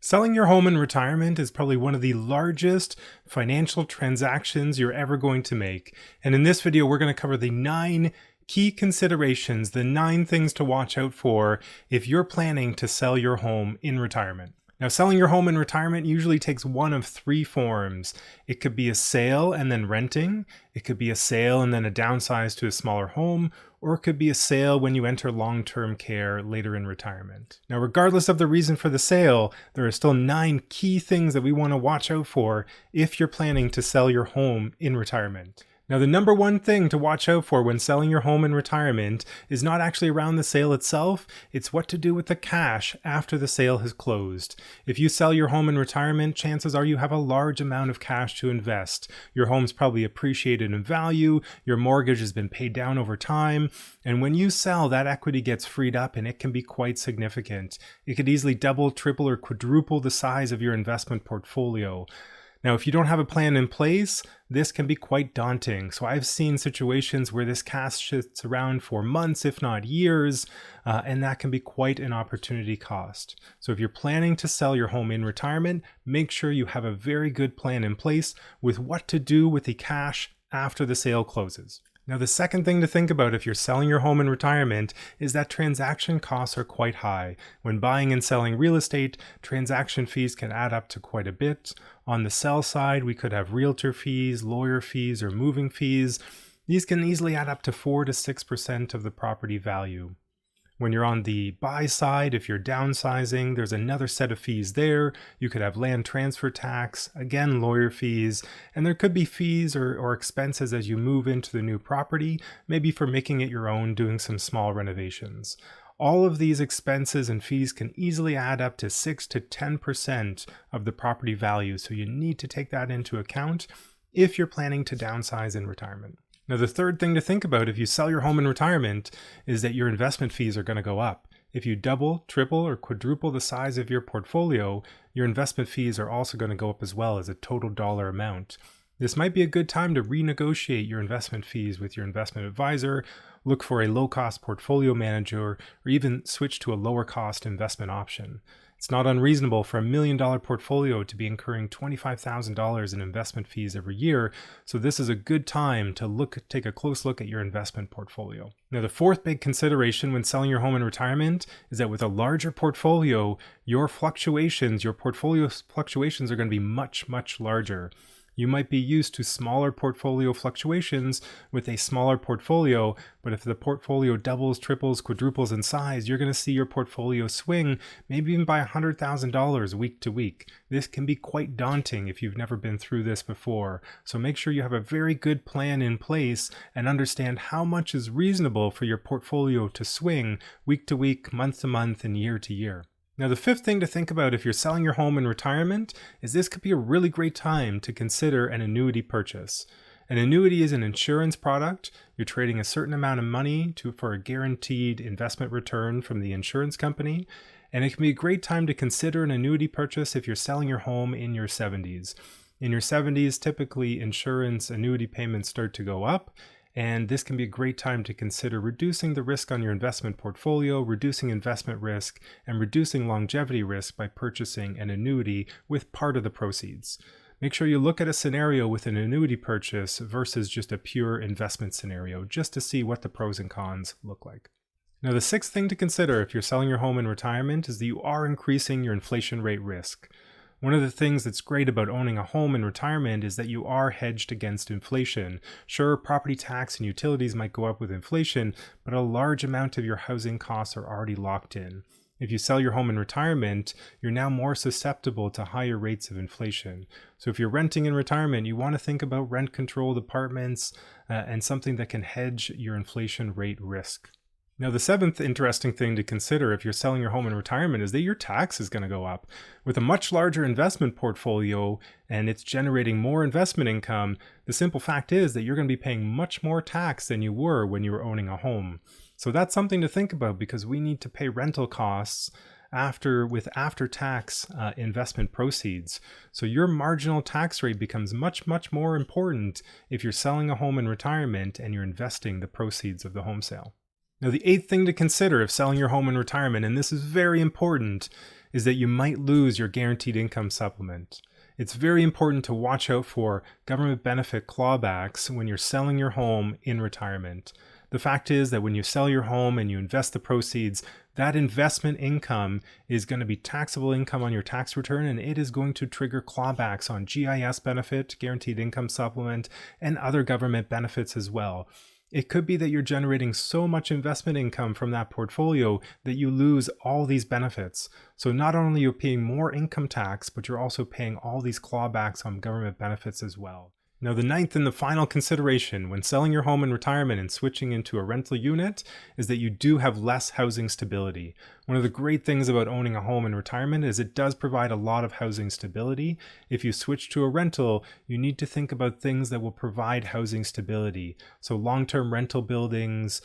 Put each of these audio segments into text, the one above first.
Selling your home in retirement is probably one of the largest financial transactions you're ever going to make. And in this video, we're going to cover the 9 key considerations, the 9 things to watch out for if you're planning to sell your home in retirement. Now, selling your home in retirement usually takes one of 3 forms. It could be a sale and then renting. It could be a sale and then a downsize to a smaller home, or it could be a sale when you enter long-term care later in retirement. Now, regardless of the reason for the sale, there are still 9 key things that we want to watch out for if you're planning to sell your home in retirement. Now, the number one thing to watch out for when selling your home in retirement is not actually around the sale itself, it's what to do with the cash after the sale has closed. If you sell your home in retirement, chances are you have a large amount of cash to invest. Your home's probably appreciated in value, your mortgage has been paid down over time, and when you sell, that equity gets freed up and it can be quite significant. It could easily double, triple, or quadruple the size of your investment portfolio. Now, if you don't have a plan in place, this can be quite daunting. So I've seen situations where this cash sits around for months, if not years, and that can be quite an opportunity cost. So if you're planning to sell your home in retirement, make sure you have a very good plan in place with what to do with the cash after the sale closes. Now, the second thing to think about if you're selling your home in retirement is that transaction costs are quite high. When buying and selling real estate, transaction fees can add up to quite a bit. On the sell side, we could have realtor fees, lawyer fees, or moving fees. These can easily add up to 4 to 6% of the property value. When you're on the buy side, if you're downsizing, there's another set of fees there. You could have land transfer tax, again, lawyer fees, and there could be fees or expenses as you move into the new property, maybe for making it your own, doing some small renovations. All of these expenses and fees can easily add up to 6 to 10% of the property value, so you need to take that into account if you're planning to downsize in retirement. Now, the third thing to think about if you sell your home in retirement is that your investment fees are going to go up. If you double, triple, or quadruple the size of your portfolio, your investment fees are also going to go up as well as a total dollar amount. This might be a good time to renegotiate your investment fees with your investment advisor, look for a low-cost portfolio manager, or even switch to a lower-cost investment option. It's not unreasonable for $1 million portfolio to be incurring $25,000 in investment fees every year, so this is a good time to take a close look at your investment portfolio. Now, the fourth big consideration when selling your home in retirement is that with a larger portfolio, your portfolio fluctuations are going to be much, much larger. You might be used to smaller portfolio fluctuations with a smaller portfolio, but if the portfolio doubles, triples, quadruples in size, you're going to see your portfolio swing maybe even by $100,000 week to week. This can be quite daunting if you've never been through this before. So make sure you have a very good plan in place and understand how much is reasonable for your portfolio to swing week to week, month to month, and year to year. Now, the fifth thing to think about if you're selling your home in retirement is this could be a really great time to consider an annuity purchase. An annuity is an insurance product. You're trading a certain amount of money for a guaranteed investment return from the insurance company. And it can be a great time to consider an annuity purchase if you're selling your home in your 70s. In your 70s, typically insurance annuity payments start to go up. And this can be a great time to consider reducing the risk on your investment portfolio, reducing investment risk, and reducing longevity risk by purchasing an annuity with part of the proceeds. Make sure you look at a scenario with an annuity purchase versus just a pure investment scenario, just to see what the pros and cons look like. Now, the sixth thing to consider if you're selling your home in retirement is that you are increasing your inflation rate risk. One of the things that's great about owning a home in retirement is that you are hedged against inflation. Sure, property tax and utilities might go up with inflation, but a large amount of your housing costs are already locked in. If you sell your home in retirement, you're now more susceptible to higher rates of inflation. So if you're renting in retirement, you want to think about rent-controlled apartments and something that can hedge your inflation rate risk. Now, the seventh interesting thing to consider if you're selling your home in retirement is that your tax is going to go up. With a much larger investment portfolio and it's generating more investment income, the simple fact is that you're going to be paying much more tax than you were when you were owning a home. So that's something to think about because we need to pay rental costs after-tax investment proceeds. So your marginal tax rate becomes much, much more important if you're selling a home in retirement and you're investing the proceeds of the home sale. Now, the eighth thing to consider if selling your home in retirement, and this is very important, is that you might lose your guaranteed income supplement. It's very important to watch out for government benefit clawbacks when you're selling your home in retirement. The fact is that when you sell your home and you invest the proceeds, that investment income is going to be taxable income on your tax return, and it is going to trigger clawbacks on GIS benefit, guaranteed income supplement, and other government benefits as well. It could be that you're generating so much investment income from that portfolio that you lose all these benefits. So not only are you paying more income tax, but you're also paying all these clawbacks on government benefits as well. Now, the ninth and the final consideration when selling your home in retirement and switching into a rental unit is that you do have less housing stability. One of the great things about owning a home in retirement is it does provide a lot of housing stability. If you switch to a rental, you need to think about things that will provide housing stability. So long-term rental buildings,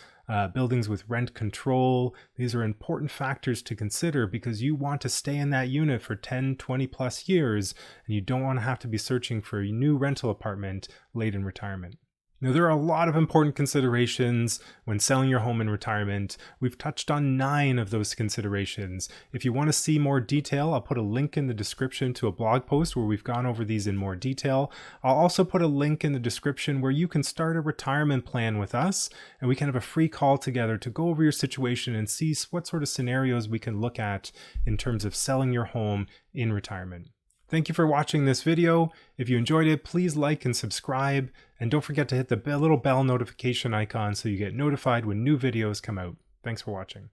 buildings with rent control, these are important factors to consider because you want to stay in that unit for 10, 20 plus years, and you don't want to have to be searching for a new rental apartment late in retirement. Now, there are a lot of important considerations when selling your home in retirement. We've touched on 9 of those considerations. If you want to see more detail, I'll put a link in the description to a blog post where we've gone over these in more detail. I'll also put a link in the description where you can start a retirement plan with us, and we can have a free call together to go over your situation and see what sort of scenarios we can look at in terms of selling your home in retirement. Thank you for watching this video. If you enjoyed it, please like and subscribe, and don't forget to hit the little bell notification icon so you get notified when new videos come out. Thanks for watching.